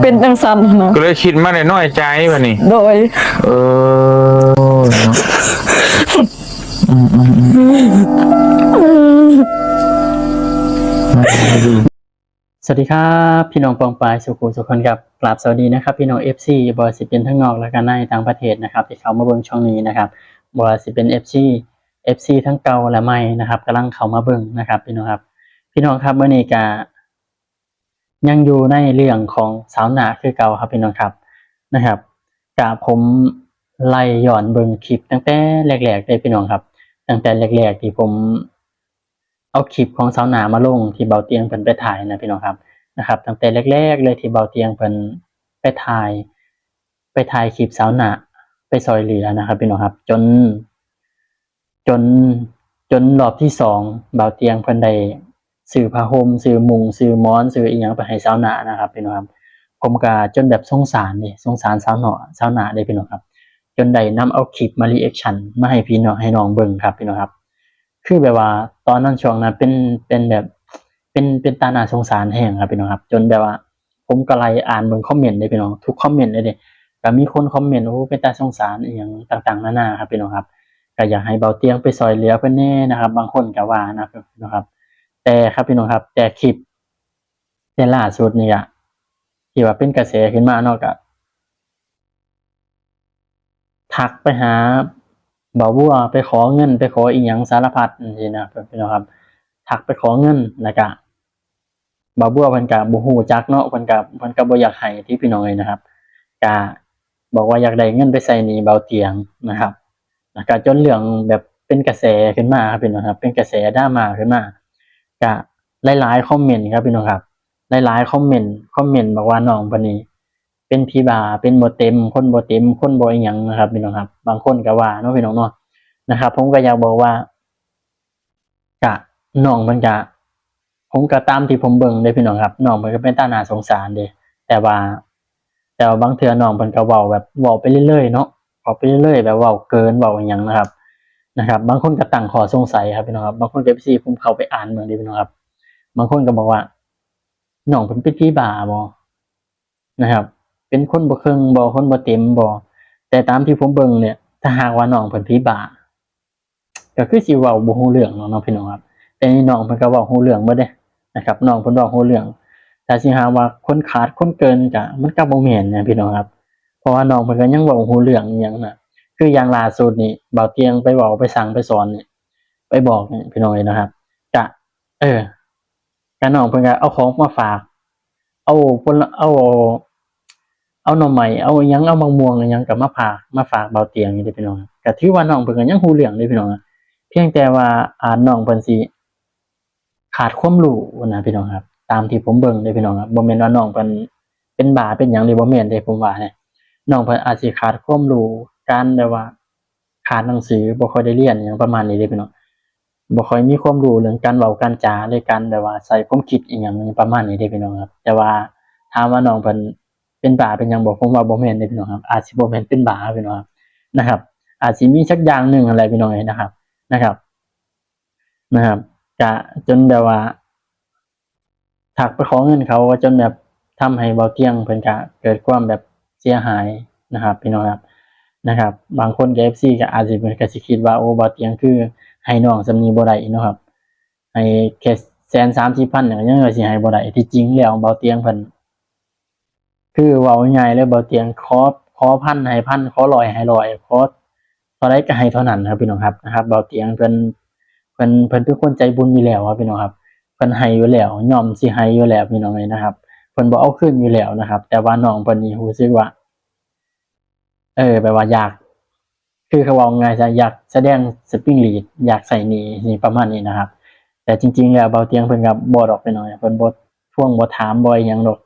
เป็นจังซั่นนะก็เลยคิดมาได้น้อยใจบัดนี้โดยเออเนาะสวัสดีครับพี่น้องปองปายสุขุมสุขคนครับกราบสวัสดีนะครับพี่น้อง FC บอยสิเป็นทั้งนอกและก็ในต่างประเทศนะครับที่เขามาเบิ่งช่องนี้นะครับบอยสิเป็น FC ทั้งเก่าและใหม่นะครับกำลังเข้ามาเบิ่งนะครับพี่น้องครับพี่น้องครับเมื่อนี้ก็ยังอยู่ในเรื่องของสาวหนาคือเก่าครับพี่น้องครับนะครับกับผมไล่ย้อนเบิ่งคลิปตั้งแต่แรกๆเลยพี่น้องครับตั้งแต่แรกๆที่ผมเอาคลิปของสาวหนามาลงที่เบาเตียงเพิ่นไปถ่ายนะพี่น้องครับนะครับตั้งแต่แรกๆเลยที่เบาเตียงเพิ่นไปถ่ายคลิปสาวหนาไปซอยเหลือนะครับพี่น้องครับจนรอบที่2เบาเตียงเพิ่นได้ซื้อผ้าห่มซื้อมุงซื้อหมอนซื้ออีหยังไปให้สาวหนานะครับพี่น้องครับผมก็จนแบบสงสารสาวหนาเด้พี่น้องครับจนได้นำเอาคลิปมารีแอคชั่นมาให้พี่น้องให้น้องเบิ่งครับพี่น้องครับคือแบบว่าตอนนั้นช่วงนั้นเป็นแบบเป็นตาหน้าสงสารแห้งครับพี่น้องครับจนแบบว่าผมก็ไล่อ่านเบิ่งคอมเมนต์เลยพี่น้องทุกคอมเมนต์เลยเด้ก็มีคนคอมเมนต์โอ้เป็นตาสงสารอีหยังต่างๆนานาครับพี่น้องครับก็อยากให้เบาเตียงไปซอยเหลือเพิ่นแน่นะครับบางคนก็ว่านะครับพี่น้องครับแต่ครับพี่น้องครับแต่คลิปแต่ล่าสุดนี่ก็ที่ว่าเป็นกระแสขึ้นมาเนาะก็ทักไปหาเบาบัวไปขอเงินไปขออีหยังสารพัดจังซี่นะครับพี่น้องครับทักไปขอเงินแล้วก็เบาบัวเพิ่นก็บ่ฮู้จักเนาะเพิ่นก็บ่อยากให้ที่พี่น้องเลยนะครับก็บอกว่าอยากได้เงินไปใช้หนี้เบาเตียงนะครับแล้วก็จนเรื่องแบบเป็นกระแสขึ้นมาครับพี่น้องครับเป็นกระแสดราม่าขึ้นมาก็หลายๆคอมเมนต์ครับพี่น้องครับหลายๆคอมเมนต์บอกว่าน้องเพิ่นนี่เป็นผีบ้าเป็นบ่เต็มคนบ่เต็มคนบ่อีหยังนะครับพี่น้องครับบางคนก็ว่าเนาะพี่น้องเนาะนะครับผมก็อยากบอกว่าก็น้องเพิ่นก็ผมก็ตามที่ผมเบิ่งเด้พี่น้องครับน้องเพิ่นก็เป็นตาน่าสงสารเด้แต่ว่าบางเทื่อน้องเพิ่นก็เว้าแบบเว้าไปเรื่อยๆเนาะเว้าไปเรื่อยๆแบบเว้าเกินเว้าอิหยังนะครับบางคนก็ตั้งข้อสงสัยครับพี่น้องครับบางคนก็ FC ผมเข้าไปอ่านเบิ่งเด้พี่น้องครับบางคนก็บอกว่าน้องเพิ่นเป็นผีบ้าบ่นะครับเป็นคนบ่ครึ่งบ่คนบ่เต็มบ่แต่ตามที่ผมเบิ่งเนี่ยถ้าหากว่าน้องเพิ่นผีบ้าก็คือสิเว้าบ่รู้เรื่องเนาะพี่น้องครับแต่นี่น้องเพิ่นก็เว้ารู้เรื่องเบิดเด้นะครับน้องเพิ่นเว้ารู้เรื่องถ้าสิหาว่าคนขาดคนเกินก็มันก็บ่แม่นนะพี่น้องครับเพราะว่าน้องเพิ่นก็ยังเว้ารู้เรื่องอิหยังน่ะคืออย่างล่าสุดนี่เบาเตียงไปเว้าไปสั่งไปสอนนี่ไปบอกนี่พี่น้องเอ้ยนะครับก็ก็น้องเพิ่นก็เอาของมาฝากเอาผลเอาหน่อไม้เอาอิหยังเอามะม่วงอิหยังก็มาฝากเบาเตียงนี่เด้อพี่น้องก็ถือว่าน้องเพิ่นก็ยังรู้เรื่องเด้พี่น้องเพียงแต่ว่าน้องเพิ่นสิขาดความรู้นะพี่น้องครับตามที่ผมเบิ่งเด้พี่น้องครับบ่แม่นว่าน้องเพิ่นเป็นบ้าเป็นหยังนี่บ่แม่นเด้ผมว่าเนี่ยน้องเพิ่นอาจสิขาดความรู้การแบบว่าขาดหนังสือบ่ค่อยได้เรียนอิหยังประมาณนี้เด้พี่น้องบ่ค่อยมีความรู้เรื่องการเว้าการจาเลยการแบบว่าใช้ความคิดอิหยังประมาณนี้เด้พี่น้องครับแต่ว่าถามว่าน้องเพิ่นเป็นบ้าเป็นหยังบ่ผมว่าบ่แม่นเด้พี่น้องครับอาจสิบ่แม่นเป็นบ้าพี่น้องครับนะครับอาจสิมีสักอย่างหนึ่งอะไรพี่น้องเอ้ยนะครับก็จนแบบว่าทักไปขอเงินเขาจนแบบทำให้เบาเที่ยงเพิ่นก็เกิดความแบบเสียหายนะครับพี่น้องครับนะครับบางคนก็ FC ก็อาจสิเพิ่นก็สิคิดว่าโอ้เบาเที่ยงคือให้น้องส่ำนี้บ่ได้เนาะครับให้แค่130,000เนี่ยยังว่าสิให้บ่ได้ที่จริงแล้วเบาเที่ยงเพิ่นคือเว้าง่ายๆเลยเบาเที่ยงขอพันให้พันขอร้อยให้ร้อยขอเท่าใดก็ให้เท่านั้นครับพี่น้องครับนะครับเบาเที่ยงเพิ่นเป็นคนใจบุญอยู่แล้วครับพี่น้องครับเพิ่นให้อยู่แล้วยอมสิให้อยู่แล้วพี่น้องเอ้ยนะครับเพิ่นบ่เอาคืนอยู่แล้วนะครับแต่ว่าน้องเพิ่นนี่รู้สึกว่าแบบว่าอยากคือเขาเว้าง่ายซะอยากแสดงสปริงลีดอยากใส่หนี้ประมาณนี้นะครับแต่จริงๆแล้วเบาเตียงเพิ่นก็บ่ดอกพี่น้องเพิ่นบ่ทวงบ่ถามบ่อิหยังดอก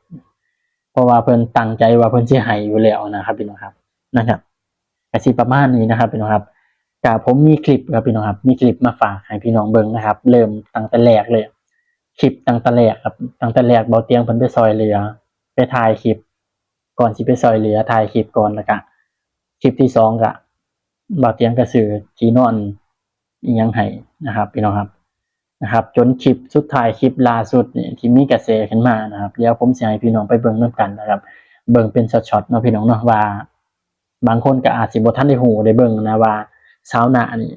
เพราะว่าเพิ่นตั้งใจว่าเพิ่นสิให้อยู่แล้วนะครับพี่น้องครับนะครับก็สิประมาณนี้นะครับพี่น้องครับก็ผมมีคลิปครับพี่น้องครับมีคลิปมาฝากให้พี่น้องเบิ่งนะครับเริ่มตั้งแต่แรกเลยคลิปตั้งแต่แรกครับตั้งแต่แรกเบาเตียงเพิ่นไปซอยเหลือไปถ่ายคลิปก่อนสิไปซอยเหลือถ่ายคลิปก่อนแล้วก็คลิปที่2ก็เบาเตียงก็ซื้อที่นอนอิหยังให้นะครับพี่น้องครับนะครับจนคลิปสุดท้ายคลิปล่าสุดนี่ที่มีกระแสขึ้นมานะครับเดี๋ยวผมสิให้พี่น้องไปเบิ่งนำกันนะครับ เบิ่งเป็นช็อตๆเนาะพี่น้องเนาะว่าบางคนก็อาจสิบ่ทันได้ฮู้ได้เบิ่งนะว่าสาวหน้านี่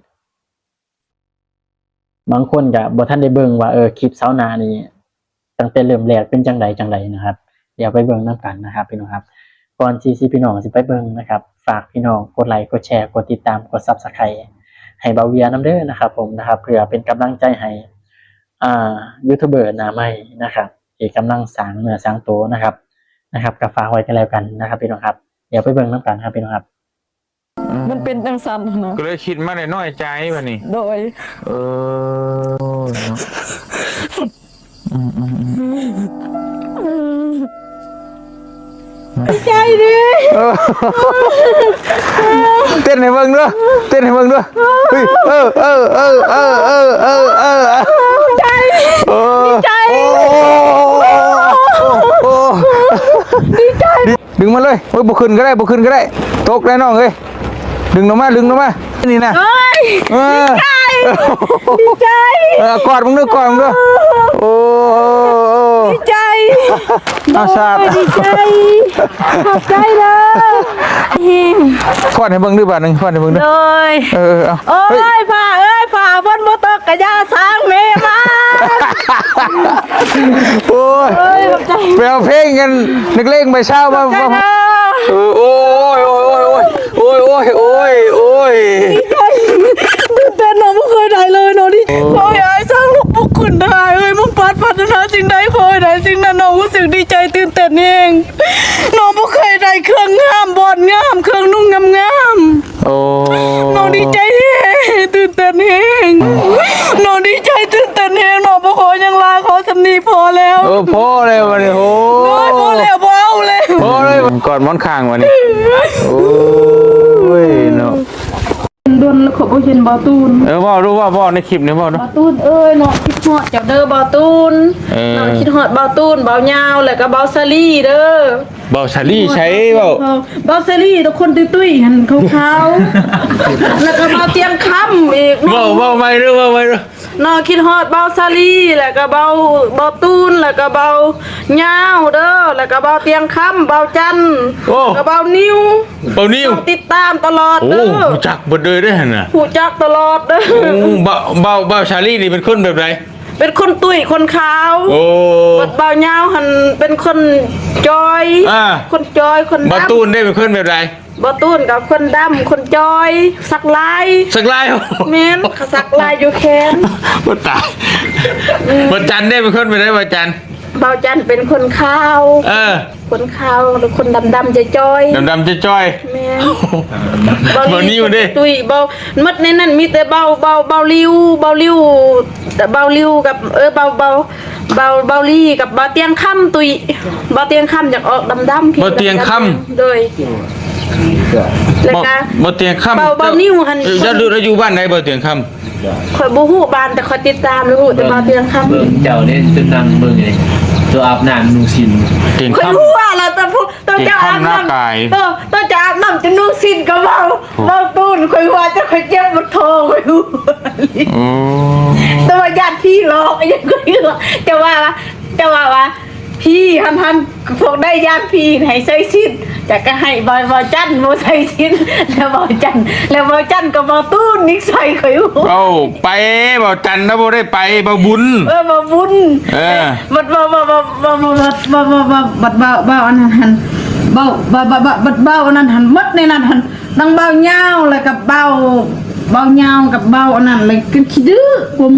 บางคนก็บ่ทันได้เบิ่งว่าคลิปสาวหน้านี่ตั้งแต่เริ่มแรกเป็นจังใดนะครับเดี๋ยวไปเบิ่งนํกันนะครับพี่น้องครับก่อนที่สิพี่น้องสิไปเบิ่งนะครับฝากพี่น้องกดไลค์กดแชร์กดติดตามกด Subscribe ให้เบาเวียนำเด้อนะครับผมนะครับเพื่อเป็นกำลังใจให้ยูทูบเบอร์หน้าใหม่นะครับที่กำลังสร้างเนื้อสร้างตัวนะครับก็ฝากไว้กันแล้วกันนะครับพี่น้องครับเดี๋ยวไปเบิ่งนํกันครับพี่น้องครับ มันเป็นจังสันนะ ก็เลยคิดมาได้น้อยใจบัดนี้ โดย เนาะใจดิ เต้นให้เบิ่งด้วยเต้นให้เบิ่งด้วยเฮ้ยใจดีใจดึงมาเลยบ่ขึ้นก็ได้ตกแล้วน้องเอ้ยดึงลงมานี่นะดีใจ กอดมึงด้วยโอ้ ดีใจ อาชาติ ดีใจขอบใจเลย กอดให้เบิ่งด้วยบาทนึงกอดให้เบิ่งด้วย โดย เอา โอ้ยฝ่าบนมอเตอร์กระยาสร้างเมมา โอ้ยไปเอาเพลงกันนักเลงไปเช้ามาโอ้ย ตื่นเต้นน้องไม่เคยได้เลยน้องที่ขอให้สร้างลูกพวกคุณได้มึงพัฒนาสิ่งใดขอให้ได้สิ่งนั้นน้องรู้สึกดีใจตื่นเต้นเองน้องไม่เคยได้เครื่องงามบอลงามเครื่องนุ่งงาม โอ้ น้องดีใจเองตื่นเต้นเองน้องดีใจตื่นเต้นเองน้องบ่ขอยังลาขอสำนีพอแล้ว พ่อเลยวันนี้โอ้ พอแล้วพอเอาเลย พ่อเลยกอดม้อนข้างวันนี้โอ้ยเนาะ โดนแล้วขอบ่เห็นบ่ตูน ว่ารู้ว่าในคลิปนี้ว่า บ่ตูนเอ้ยเนาะคิดฮอดเจ้าเด้อบ่ตูนเนาะคิดฮอดบ่ตูนบ่ยาวแล้วก็บ่ซาลี่เด้อ เบาชาลี่ใช้เบา บ่ซาลี่ทุกคนตุ้ยๆหั่นขาวๆแล้วก็บ่เตียงค่ำอีก เบาไม่รู้ว่าไม่รู้ น้องคิดฮอดเบาซาลีแล้วก็เบาตูนแล้วก็เบาเหย้าเด้อแล้วก็เบาเตียงค่ำเบาจันแล้วก็เบานิ้ว เบานิ้ว ติดตามตลอด โอ้ เด้อ จักบ่เลยได้หั่นน่ะ ผู้จักตลอดเด้อ เบาชาลี่นี่เป็นคนแบบไหน เป็นคนตุ้ยคนขาว โอ้ เบาเหย้าหันเป็นคนจอยคนจอยคนดำ เบาตูนได้เป็นคนแบบไหน เบาตูนกับคนดำคนจอยสักลาย สักลาย แม่นสักลายอยู่แขน บ่ตายบ่จันได้เป็นคนแบบไหนบ่จัน เบาจันเป็นคนขาว คนขาวหรือคนดำๆจะจอย ดำจะจ้อย แม่ เบานิ้วดิ ตุ้ยเบามัดในนั้นมีแต่เบาลิ้วแต่เบาลิ้วกับเบาลี่กับเบาเตียงค่ำตุ้ยเบาเตียงค่ำจากออกดำๆ เบาเตียงค่ำ โดยแล้วก็ บ่เตียงค่ำ เบานิ้วหัน จะดูอยู่บ้านไหนบ่เตียงค่ำ ข่อยบ่ฮู้บ้านแต่ข่อยติดตามเลยฮู้แต่เบาเตียงค่ำ เบิ่งเจ้าเล่นจนนั่งเบิ่งเลยตัวอาบน้ำนุ่งสิน เตียง ข่อย ค่ำ ฮู้ว่าแล้วแต่พวกต้องจะอาบ เตียงค่ำหน้า น้ำ กาย ต้องจะอาบน้ำจะนุ่งสิ้นก็เบาตูนข่อยว่าจะข่อยเจ็บบ่ท้องข่อยฮู้ โอ้ แต่ว่าญาติพี่หลอกยังก็เยอะจะว่าพี่หันพวกได้ญาติพี่ให้ใส่ชิ้นจะก็ให้บอยจันโมใส่ชิ้นแล้วบอยจันก็บอตู้นิสัยเขาอยู่ เอาไปบ่จันนะบ่ได้ไปบ่บุญ มาบุญบัดอันนั้นหันเบาอันนั้นหันมัดในนั้นหันดังเบาเงาแล้วกับเบาเงากับเบาอันนั้นเลยกันขี้ดื้อผม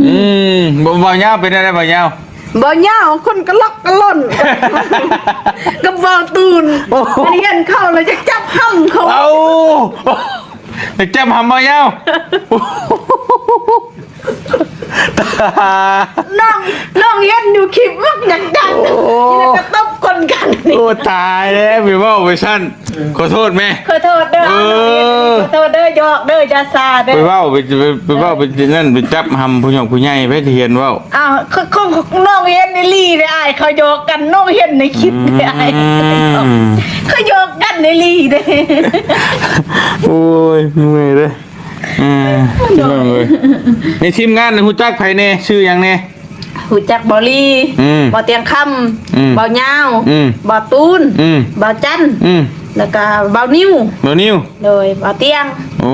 บ่ยาวเป็นอะไรบ่ยาว บ่ยาวคนก็ล็อกก็ล่นกับบ่ตูนอันนี้เห็นเข้าเลยจะจับห้ำเขา เอาแต่จำหำบ่ยาว น้องเห็นอยู่คลิปมักดังนี่แล้วก็ตบคนกันนี่ โอ้ตายแล้วพี่ว่าไปสั้นขอโทษแม่ ขอโทษเด้อขอโทษเด้อยอกเด้อจะซาเด้อ ไปว่าไปนั่นไปจับหำผู้หญิงผู้ใหญ่ไปเทียนว่า อ้าวน้องเห็นในลีได้อ้ายเขาโยกกันน้องเห็นในคลิปได้อ้ายเขาโยกกันในลีเด้ โอ้ยเมื่อยเลยเมื่อยเลยในทีมงานในหูจักไผเน่ชื่อยังเน่ หูจักบอลี บอเตียงคำบอยาวบอตูนบอจันแล้วก็บอนิ้ว บ่นิ้ว เลยบอเตียง โอ้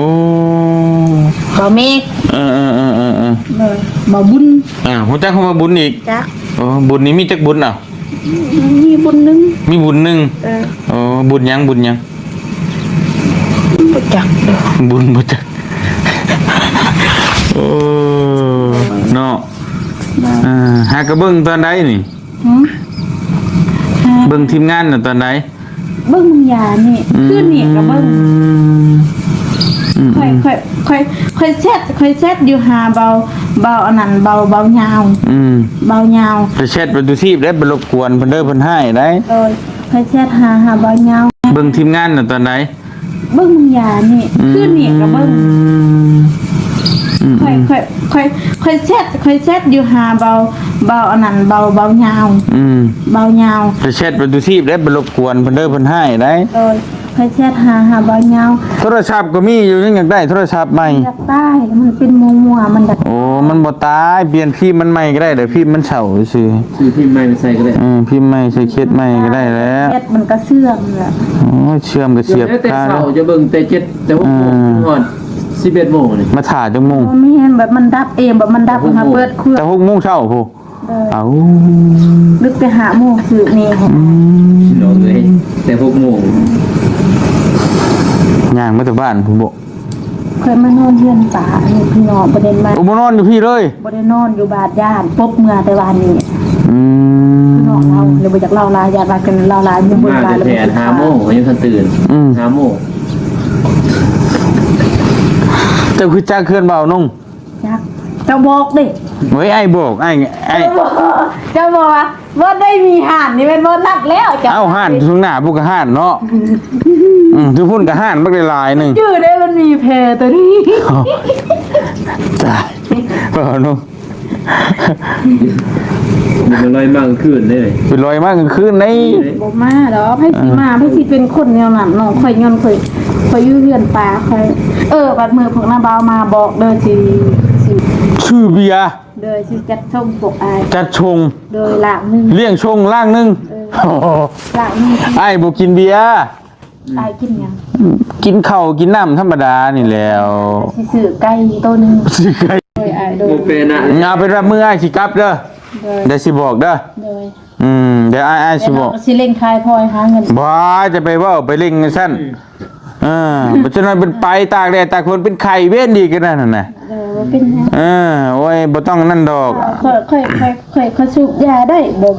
บอเมฆ เลยบอบุญ ฮู้จักคำว่าบุญอีก จัก บุญนี่มีจักบุญอ่ะ มีบุญหนึง มีบุญหนึง เออ บุญหยังบุญหยัง บ่จักเด้อ บุญบ่จักโอ้เนาะหากระเบิ่งตอนใดนี่ หึ เบิ่งทีมงานน่ะตอนใด เบิ่งยานี่คืนนี่ก็เบิ่งค่อยเซ็ตอยู่หาเบาอันนั้นเบายาวเบายาว ไปแชทไปดูทีบได้บ่รบกวนเพิ่นเด้อเพิ่นให้ได้ โดยค่อยเซ็ตหาเบายาว เบิ่งทีมงานน่ะตอนใด เบิ่งยานี่คืนนี่ก็เบิ่งค่อยเซ็ตอยู่หาเบาอันนั้นเบายาวเบายาว ไปแชทไปดูทีบได้บ่รบกวนเพิ่นเด้อเพิ่นให้ได้ โดยค่อยเซ็ตหาเบายาว โทรศัพท์ก็มีอยู่ยังอยากได้โทรศัพท์ใหม่ อยากได้มันเป็นมัวๆมันอยาก โอ้มันบ่ตายเปลี่ยนพิมพ์มันใหม่ก็ได้เดี๋ยวพิมพ์มันเฉาซื่อ ซื้อพิมพ์ใหม่ไปใส่ก็ได้ พิมพ์ใหม่ใส่เคสใหม่ก็ได้แล้ว เม็ดมันก็เสื่อมแหละ โอ้เชื่อมก็เสียบ แต่ คา เช้าจะเบิ่งแต่7แต่6 โมงฮอด11 โมงนี่ มาถ่าจังมุง ไม่เห็นแบบมันดับเองแบบมันดับมาเปิดเครื่อง แต่6 โมงเช้าพู เอา ลึกไปหาหมู่สืบนี่ค่ะ น้องเลยแต่6 โมง ย่างมาจากบ้านผมบอก เคยมานอนเฮือนป่านี่พี่น้องประเด็นมา อุโมนอนอยู่พี่เลย บ่ได้นอนอยู่บาดย่านปบเมื่อแต่วันนี้ อืม พี่น้องเราเลยบ่อยากเล่าลายญาติว่ากันเล่าลายอยู่บน มา บาด แต่ เลย แผน5 โมงยังทันตื่น5 โมง เจ้าคือจ้าเคลื่อนเบานุ่ง จักเจะบอกดิ เฮ้ยไอ้บอกไอ้ เจะบอกว่าได้มีห่านนี่เป็นบ่นักแล้วจ้ะ เอ้าห่านทุงหน้าพวกกะห่านเนาะทุกพุ่นกะห่านบักหลายๆหนึง ชื่อได้มันมีเพตัวนี้ ตายเบานุ่ง มันลอยมากขึ้นเลย เป็นรอยมากกลางคืนใน บ่มาดอกให้สิมาให้สิเป็นคนแนวนั้นน้องข่อยย้อนข่อยอยู่เฮือนป่าข่อยบัดมือพวกน้าบ่าวมาบอกเด้อสิ ชื่อเบียร์ เด้อสิจัดส่งพวกอาย จัดชง โดยหลากหนึง เลี้ยงชงล่างหนึง หลากหนึง ไอ้บ่กินเบียร์ อายกินหยัง กินข้าวกินน้ำธรรมดานี่แหล้ว สิซื้อไก่ตัวหนึง สิไก่ โดยอายโด โม ย เป็นอะ เอาเป็นว่ามือไอ้สิกลับเด้อ โดย เดี๋ยวสิบอกเด้อ โดย เดี๋ยวไอ้สิบอก สิเล่งทายพลอยหาเงิน บ่จะไปเว่าไปเล่งกันสั้นเพราะฉะนั้นเป็นไปตากแดดตากฝนเป็นไข่เว้นดีกันนั่นน่ะ ว่าเป็นหยัง โอ้ยบ่ต้องนั่นดอก ค่อยสูบยาได้เบา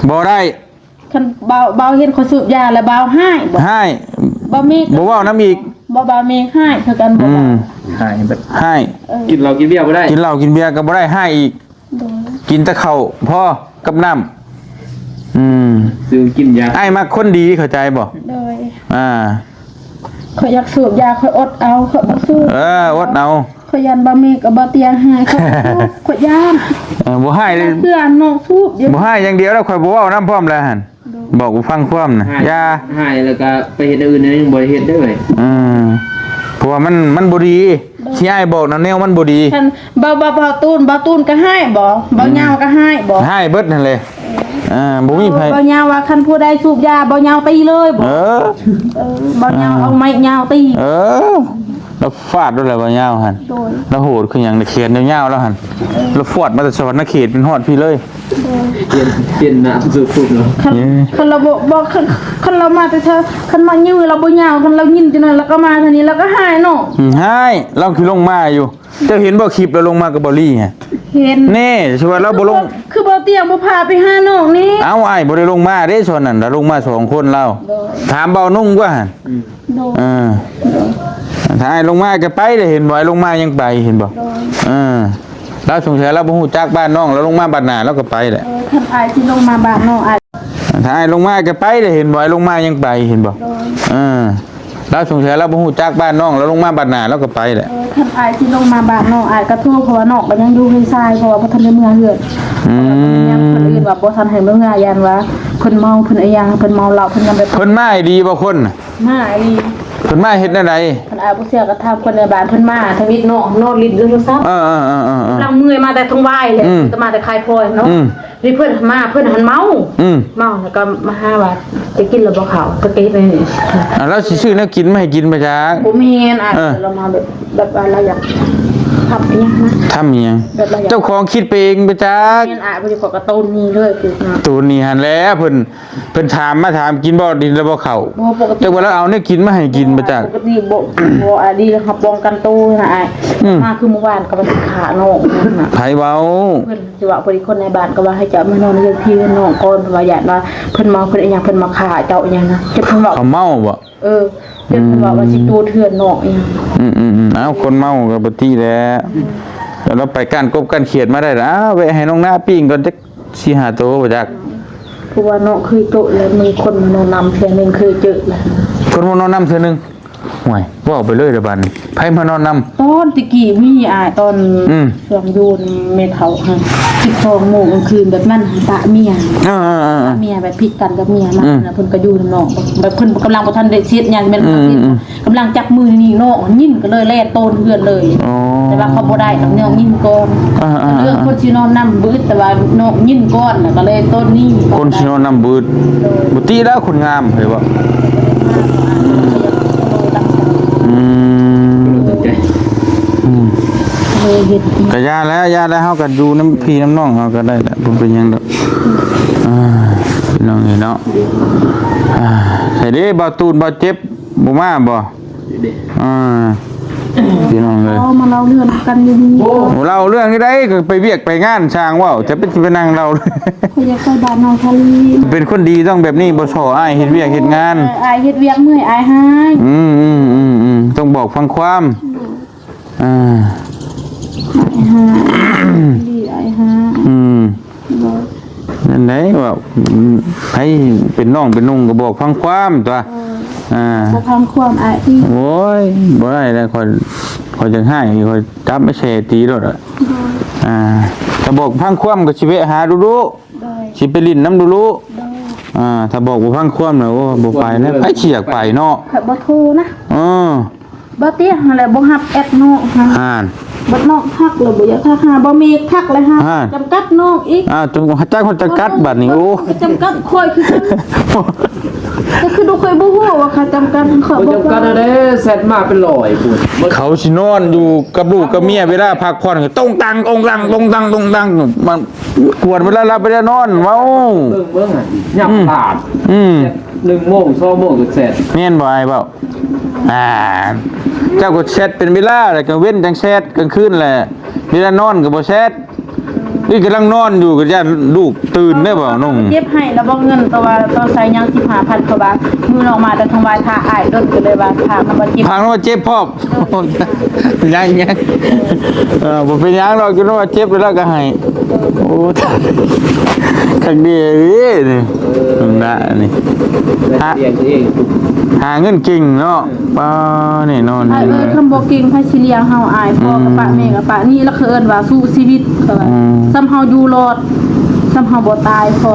บ่ได้ ๆคันเบาเห็นเขาสูบยาแล้วเบาให้บ่ ให้ บ่มี บ่เว้าน้ำอีก บ่เบามีให้เท่ากันบ่เบา หายแบบ ให้ กินเรากินเบียร์บ่ได้ กินเหล้ากินเบียร์ก็บ่ได้ให้อีก โดย กินแต่ข้าวพ่อกับน้ำ ซื้อกินยา ไอ้มักคนดีเข้าใจบ่ โดย อ่า อยากสูบยาค่อยอดเอาค่อยบ่สูบ อดเอา ค่อยยันบ่มีกับบ่เตียงให้ค่อยสูบค่อยย่าน บ่ให้เลย เพื่อนน้องสูบเดี๋ยว บ่ให้อย่างเดียวแล้วข่อยบ่เว้าน้ำพร้อมแล้วหั่นบอกกูฟังความน่ะอย่า หายแล้วก็ไปเฮ็ดอื่นยังบ่ได้เฮ็ดได้เลย เพราะว่ามันบ่ดีที่อ้ายบอกนั่นแนวมันบ่ดี คันบ่ตูนก็ให้บ่ยาวก็ให้บ่ ให้เบิดนั่นเลยบ่มีไผ บ่ยาวว่าคันผู้ใดสูบยาบ่ยาวตีเลยบ่บ่ยาวเอาไม้ยาวตี แล้วฟาดด้วยแหละบ่ยาวหั่น โดย แล้วโหดคือหยังเขียนยาวๆแล้วหั่นแล้วฟาดมาแต่สวรรค์เขตเป็นฮอดพี่เลย เปลี่ยนน้ำสูบเนาะ คันเราบ่คันเรามาแต่เธอคันมายื้อเราบ่ยาวคันเรายินจังนั้นแล้วก็มาทางนี้แล้วก็หายเนาะ ให้เราคือลงมาอยู่เจ้าเห็นบ่คลิปเราลงมากับบ่ลี่ฮะ เห็น แน่สิว่าเราบ่ลง คือบ่เตียงบ่พาไปหาน้องนี่ เอ้าอ้ายบ่ได้ลงมาเด้ส่วนนั้นเราลงมา2คนเราถามเบานุ่งกว่าหั่น โดย ถ้าอ้ายลงมาก็ไปได้เห็นบ่อ้ายลงมายังไปเห็นบ่เราสงสัยเราบ่ฮู้จักบ้านน้องเราลงมาบ้านหน้าเราก็ไปแหละ คันอายที่ลงมาบ้านน้องอาย ถ้าอ้ายลงมาก็ไปได้เห็นบ่อ้ายลงมายังไปเห็นบ่เราสงสัยเราบ่ฮู้จักบ้านน้องเราลงมาบ้านหน้าเราก็ไปแหละ คันอายที่ลงมาบ้านน้องอายก็โทษเพราะว่าน้องก็ยังอยู่ให้ทรายเพราะว่าบ่ทันได้เมื่อเฮือนยังคนอื่นว่าบ่ทันให้เมื่อยันว่าเพิ่นเมาเพิ่นอีหยังเพิ่นเมาเหล้าเพิ่นยังไป เพิ่นมาให้ดีบ่คนน่ะ มาอี เพิ่นมาเฮ็ดแนวใด เพิ่นอาผู้เสียก็ทำคนในบ้านเพิ่นมาทวิตน้องนอนลิ้นโทรศัพท์ เออ ลังเมื่อยมาแต่ทงวายเลยจะมาแต่คายพลอยเนาะนี่เพื่อนมาเพื่อนหันเมาแล้วก็มา5 บาทจะกินแล้วบ่เขาก็กินไปนี่ แล้วสิซื้อแนวกินมาให้กินบ่จัก บ่มีเรามาแบบเราอยากทำอีหยังนะ ทำอีหยังเจ้าของคิดไปเองบ่จัก เมียนบ่ได้ขอกระตุ้นนี่เลยคือนะ ตัวนี้หั่นแหละเพิ่นถามกินบ่ดินแล้วบ่เข้า บ่ปกติ จักว่าแล้วเอาแนวกินมาให้กินบ่จัก ปกติบ่ดีครับป้องกันตัวนะอ้ายมาคือเมื่อวานก็ไปขาน้องน่ะ ไผเว้า เพิ่นสิว่าพอดีคนในบ้านก็ว่าให้เจ้ามานอนเรื่องพี่น้องก่อนเพราะว่าญาติว่าเพิ่นเมาเพิ่นอีหยังเพิ่นมาฆ่าเจ้าอีหยังนะจะเพิ่นว่า เขาเมาบ่ เพิ่นว่าสิตูเถื่อนน้องอีหยัง เอาคนเมาก็บ่ติแล้วแล้วเราไปก้านกบก้านเขียดมาได้ล่ะแวะให้น้องหน้าปิ้งก่อนจัก4-5ตัวบ่จัก เพราะว่าน้องเคยโตแล้วมีคนมานำเพียงนึงเคยเจอแล้ว คนมานอนนำเทื่อนึงห่วยเว้าไปเลยเด้อบัดนี้ไผมานอนนำ ตอนตะกี้มีตอน ช่วงยูนเมเฒ่าฮะ12 โมงกลางคืนแบบนั้นตะเมียเมียแบบผิดกันกับเมียมาเพิ่นก็อยู่นำน้องแบบเพิ่นกำลังบ่ทันได้เสียดหยังแม่นบ่เสียดกำลังจับมือนี่น้องยิ้มก็เลยแล่โตนเฮือนเลยแต่ว่าเขาบ่ได้ต้องน้องยิ้มก่อนเรื่องคนสินอนนำบึดแต่ว่าน้องยิ้มก่อนแล้วก็เลยต้นนี้ คนสินอนนำบืดบ่ติแล้วคนงามเห็นบ่ก็ยาแล้วเฮาก็ดูน้ำพี่น้ำน้องเฮาก็ได้แหละบ่เป็นหยังดอกพี่น้องนี่เนาะใส่เด้บ่ตูนบ่เจ็บบ่มาบ่พี่น้องเลย มาเล่าเรื่องกันอยู่นี่ โอ้เล่าเรื่องนี้ได้ก็ไปเวียกไปงานช่างว่าวจะไปนั่งเล่า เขาอยากไปบ้านน้องทะเล เป็นคนดีต้องแบบนี้บ่ส่ออ้ายเฮ็ดเวียกเฮ็ดงาน อายเฮ็ดเวียกเมื่อยอายหาย ต้องบอกฟังความอายหายดีอายหาย นั่นไหนว่าให้เป็นน้องเป็นนุ่งก็บอกฟังความตัวจะทำความอายที่ โอ้ยบ่ได้แล้วคอยจังให้คอยจับไม่แช่ตีรถถ้าบอกฟังความก็สิไปหาดูสิไปลิ้นน้ำดูถ้าบอกบ่ฟังความน่ะโอ้บ่ไปแล้วไผสิอยากไปเนาะ บ่โทรนะ บ่เตี้ยอะไรบ่ฮับแอดน้องฮะบ่น้องทักเลยบ่อยากทักหาบ่มีทักเลยฮะจำกัดน้องอีกจนจ้างคนจำกัดบัดนี้โอ้จำกัดค่อยคือก็คือดูเคยบ่ฮู้ว่าเขาจำกัดเขาบ่ จำกัดเด้เสร็จมาเป็น100พุ่น เขาสินอนอยู่กับลูกกับเมียเวลาพักผ่อนก็ต้องตังมันกวนเวลารับไปได้นอนเว้า เบิ่งยับตาด1 โมง 2 โมงก็เสร็จ แม่นบ่อ้ายเว้าเจ้าก็แชทเป็นเวลาแล้วก็เว้นจังแชทกลางคืนแหละเวลานอนก็บ่แชทนี่กำลังนอนอยู่ก็ย่านลูกตื่นได้บ่น้อง เก็บให้แล้วบ่เงินตัวว่าต้องใช้ยัง15,000กว่าบาทมือออกมาแต่ทางวายท่าอ้ายโดนก็เลยว่าท่ามันบ่เก็บ พังว่าเจ็บพอบยังบ่เป็นหยังหรอกอยู่ว่าเจ็บแล้วก็ให้โอ้คักดีนี่น่ะนี่ เรียนตัวเอง หาเงินเก่งเนาะป้านี่นอน อ้ายคำบ่เก่งไผสิเลี้ยงเฮาอ้ายพ่อกับป้าแม่กับป้านี่แล้วคือเอิ้นว่าสู้ชีวิตก็ว่าซ้ำเฮาอยู่รอดซ้ำเฮาบ่ตายพอ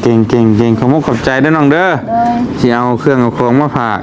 เก่งขอบคุณขอบใจเด้อน้องเด้อสิเอาเครื่องเอาของมาฝาก